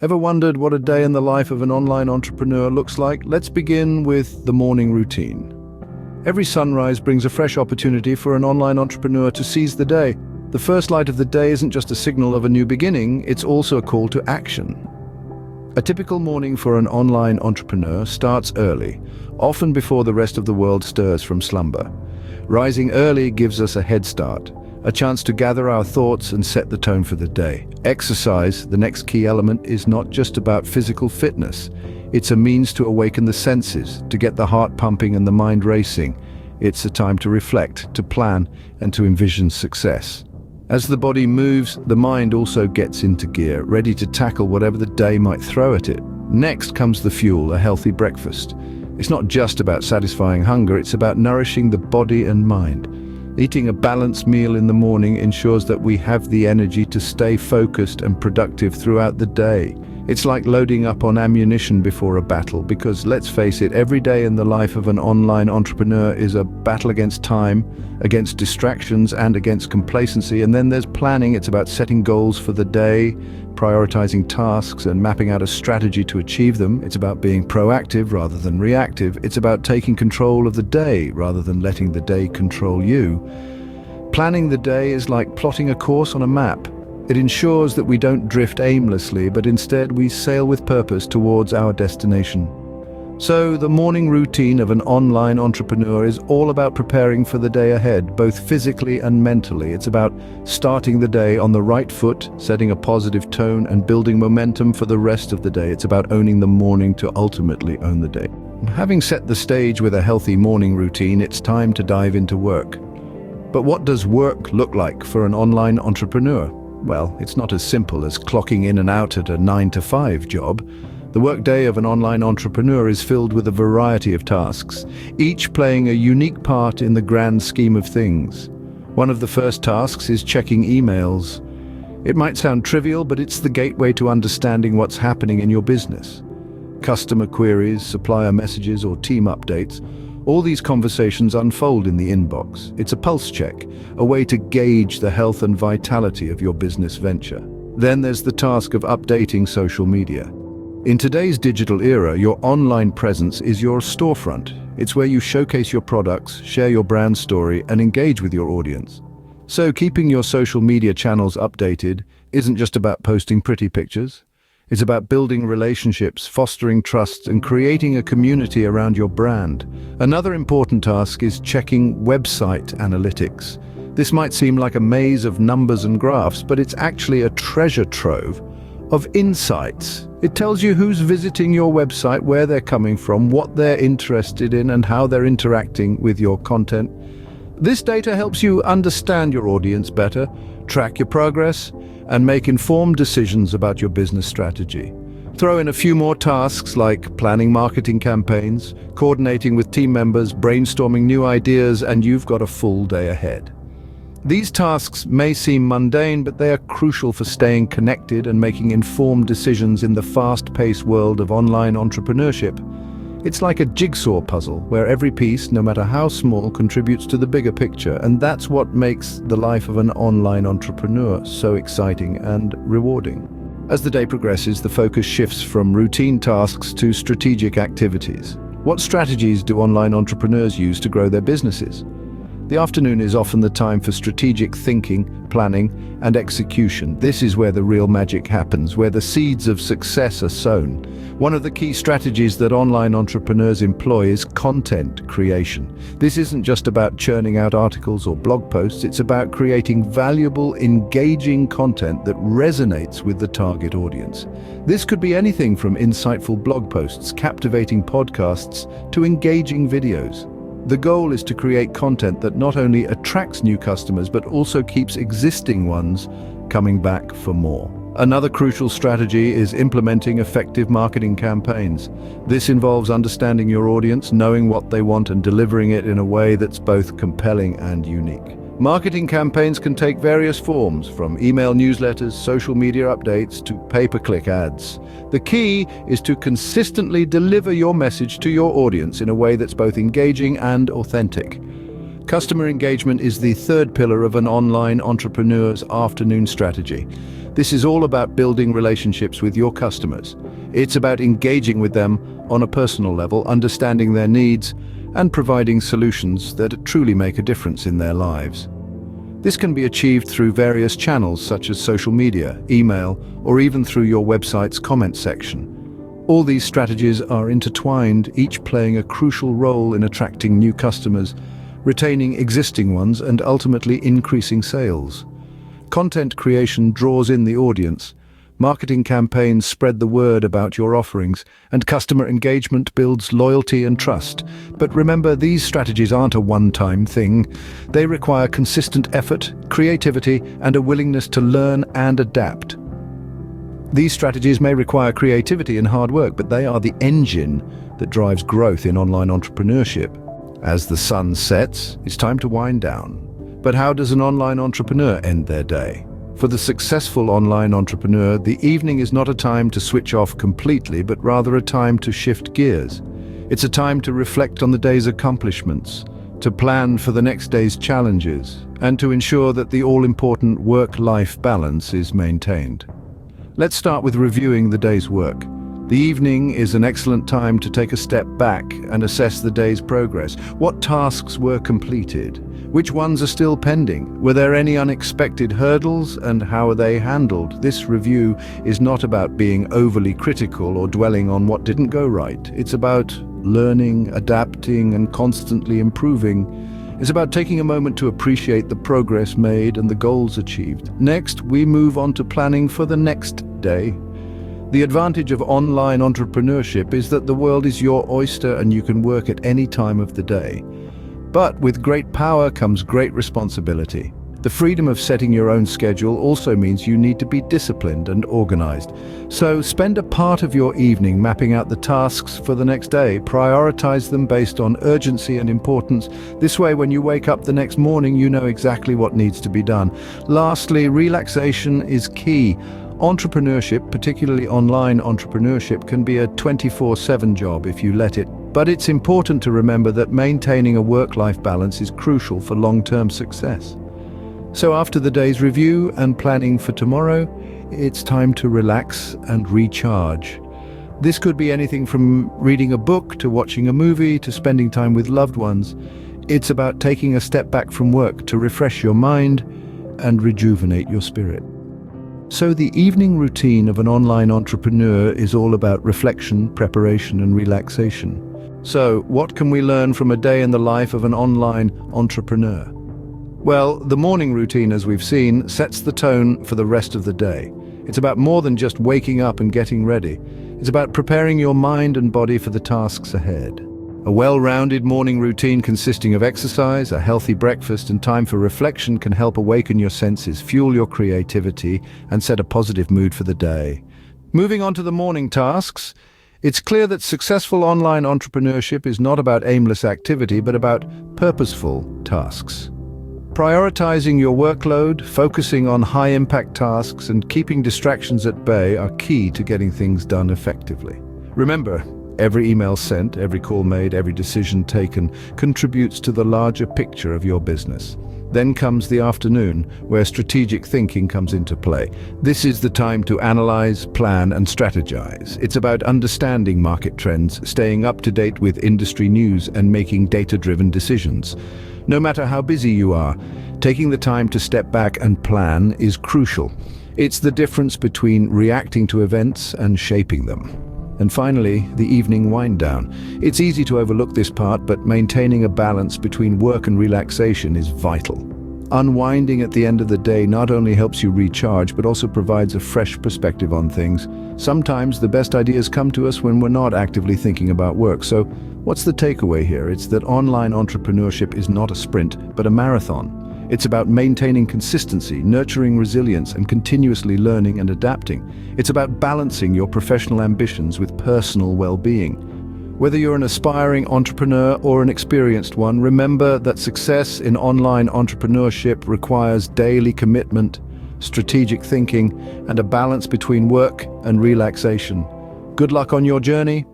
Ever wondered what a day in the life of an online entrepreneur looks like? Let's begin with the morning routine. Every sunrise brings a fresh opportunity for an online entrepreneur to seize the day. The first light of the day isn't just a signal of a new beginning, it's also a call to action. A typical morning for an online entrepreneur starts early, often before the rest of the world stirs from slumber. Rising early gives us a head start, a chance to gather our thoughts and set the tone for the day. Exercise, the next key element, is not just about physical fitness. It's a means to awaken the senses, to get the heart pumping and the mind racing. It's a time to reflect, to plan, and to envision success. As the body moves, the mind also gets into gear, ready to tackle whatever the day might throw at it. Next comes the fuel, a healthy breakfast. It's not just about satisfying hunger, it's about nourishing the body and mind. Eating a balanced meal in the morning ensures that we have the energy to stay focused and productive throughout the day. It's like loading up on ammunition before a battle, because let's face it, every day in the life of an online entrepreneur is a battle against time, against distractions, and against complacency. And then there's planning. It's about setting goals for the day, prioritizing tasks, and mapping out a strategy to achieve them. It's about being proactive rather than reactive. It's about taking control of the day rather than letting the day control you. Planning the day is like plotting a course on a map. It ensures that we don't drift aimlessly, but instead we sail with purpose towards our destination. So the morning routine of an online entrepreneur is all about preparing for the day ahead, both physically and mentally. It's about starting the day on the right foot, setting a positive tone, and building momentum for the rest of the day. It's about owning the morning to ultimately own the day. Having set the stage with a healthy morning routine, it's time to dive into work. But what does work look like for an online entrepreneur? Well, it's not as simple as clocking in and out at a 9-to-5 job. The workday of an online entrepreneur is filled with a variety of tasks, each playing a unique part in the grand scheme of things. One of the first tasks is checking emails. It might sound trivial, but it's the gateway to understanding what's happening in your business. Customer queries, supplier messages, or team updates, all these conversations unfold in the inbox. It's a pulse check, a way to gauge the health and vitality of your business venture. Then there's the task of updating social media. In today's digital era, your online presence is your storefront. It's where you showcase your products, share your brand story, and engage with your audience. So keeping your social media channels updated isn't just about posting pretty pictures. It's about building relationships, fostering trust, and creating a community around your brand. Another important task is checking website analytics. This might seem like a maze of numbers and graphs, but it's actually a treasure trove of insights. It tells you who's visiting your website, where they're coming from, what they're interested in, and how they're interacting with your content. This data helps you understand your audience better, track your progress, and make informed decisions about your business strategy. Throw in a few more tasks like planning marketing campaigns, coordinating with team members, brainstorming new ideas, and you've got a full day ahead. These tasks may seem mundane, but they are crucial for staying connected and making informed decisions in the fast-paced world of online entrepreneurship. It's like a jigsaw puzzle, where every piece, no matter how small, contributes to the bigger picture, and that's what makes the life of an online entrepreneur so exciting and rewarding. As the day progresses, the focus shifts from routine tasks to strategic activities. What strategies do online entrepreneurs use to grow their businesses? The afternoon is often the time for strategic thinking, planning, and execution. This is where the real magic happens, where the seeds of success are sown. One of the key strategies that online entrepreneurs employ is content creation. This isn't just about churning out articles or blog posts, it's about creating valuable, engaging content that resonates with the target audience. This could be anything from insightful blog posts, captivating podcasts, to engaging videos. The goal is to create content that not only attracts new customers, but also keeps existing ones coming back for more. Another crucial strategy is implementing effective marketing campaigns. This involves understanding your audience, knowing what they want, and delivering it in a way that's both compelling and unique. Marketing campaigns can take various forms, from email newsletters, social media updates, to pay-per-click ads. The key is to consistently deliver your message to your audience in a way that's both engaging and authentic. Customer engagement is the third pillar of an online entrepreneur's afternoon strategy. This is all about building relationships with your customers. It's about engaging with them on a personal level, understanding their needs, and providing solutions that truly make a difference in their lives. This can be achieved through various channels such as social media, email, or even through your website's comment section. All these strategies are intertwined, each playing a crucial role in attracting new customers, retaining existing ones, and ultimately increasing sales. Content creation draws in the audience, marketing campaigns spread the word about your offerings, and customer engagement builds loyalty and trust. But remember, these strategies aren't a one-time thing. They require consistent effort, creativity, and a willingness to learn and adapt. These strategies may require creativity and hard work, but they are the engine that drives growth in online entrepreneurship. As the sun sets, it's time to wind down. But how does an online entrepreneur end their day? For the successful online entrepreneur, the evening is not a time to switch off completely, but rather a time to shift gears. It's a time to reflect on the day's accomplishments, to plan for the next day's challenges, and to ensure that the all-important work-life balance is maintained. Let's start with reviewing the day's work. The evening is an excellent time to take a step back and assess the day's progress. What tasks were completed? Which ones are still pending? Were there any unexpected hurdles, and how are they handled? This review is not about being overly critical or dwelling on what didn't go right. It's about learning, adapting, and constantly improving. It's about taking a moment to appreciate the progress made and the goals achieved. Next, we move on to planning for the next day. The advantage of online entrepreneurship is that the world is your oyster and you can work at any time of the day. But with great power comes great responsibility. The freedom of setting your own schedule also means you need to be disciplined and organized. So spend a part of your evening mapping out the tasks for the next day. Prioritize them based on urgency and importance. This way, when you wake up the next morning, you know exactly what needs to be done. Lastly, relaxation is key. Entrepreneurship, particularly online entrepreneurship, can be a 24/7 job if you let it. But it's important to remember that maintaining a work-life balance is crucial for long-term success. So after the day's review and planning for tomorrow, it's time to relax and recharge. This could be anything from reading a book to watching a movie to spending time with loved ones. It's about taking a step back from work to refresh your mind and rejuvenate your spirit. So the evening routine of an online entrepreneur is all about reflection, preparation, and relaxation. So what can we learn from a day in the life of an online entrepreneur? Well, the morning routine, as we've seen, sets the tone for the rest of the day. It's about more than just waking up and getting ready. It's about preparing your mind and body for the tasks ahead. A well-rounded morning routine consisting of exercise, a healthy breakfast, and time for reflection can help awaken your senses, fuel your creativity, and set a positive mood for the day. Moving on to the morning tasks, it's clear that successful online entrepreneurship is not about aimless activity, but about purposeful tasks. Prioritizing your workload, focusing on high-impact tasks, and keeping distractions at bay are key to getting things done effectively. Remember, every email sent, every call made, every decision taken contributes to the larger picture of your business. Then comes the afternoon, where strategic thinking comes into play. This is the time to analyze, plan, and strategize. It's about understanding market trends, staying up to date with industry news, and making data-driven decisions. No matter how busy you are, taking the time to step back and plan is crucial. It's the difference between reacting to events and shaping them. And finally, the evening wind down. It's easy to overlook this part, but maintaining a balance between work and relaxation is vital. Unwinding at the end of the day not only helps you recharge, but also provides a fresh perspective on things. Sometimes the best ideas come to us when we're not actively thinking about work. So what's the takeaway here? It's that online entrepreneurship is not a sprint, but a marathon. It's about maintaining consistency, nurturing resilience, and continuously learning and adapting. It's about balancing your professional ambitions with personal well-being. Whether you're an aspiring entrepreneur or an experienced one, remember that success in online entrepreneurship requires daily commitment, strategic thinking, and a balance between work and relaxation. Good luck on your journey,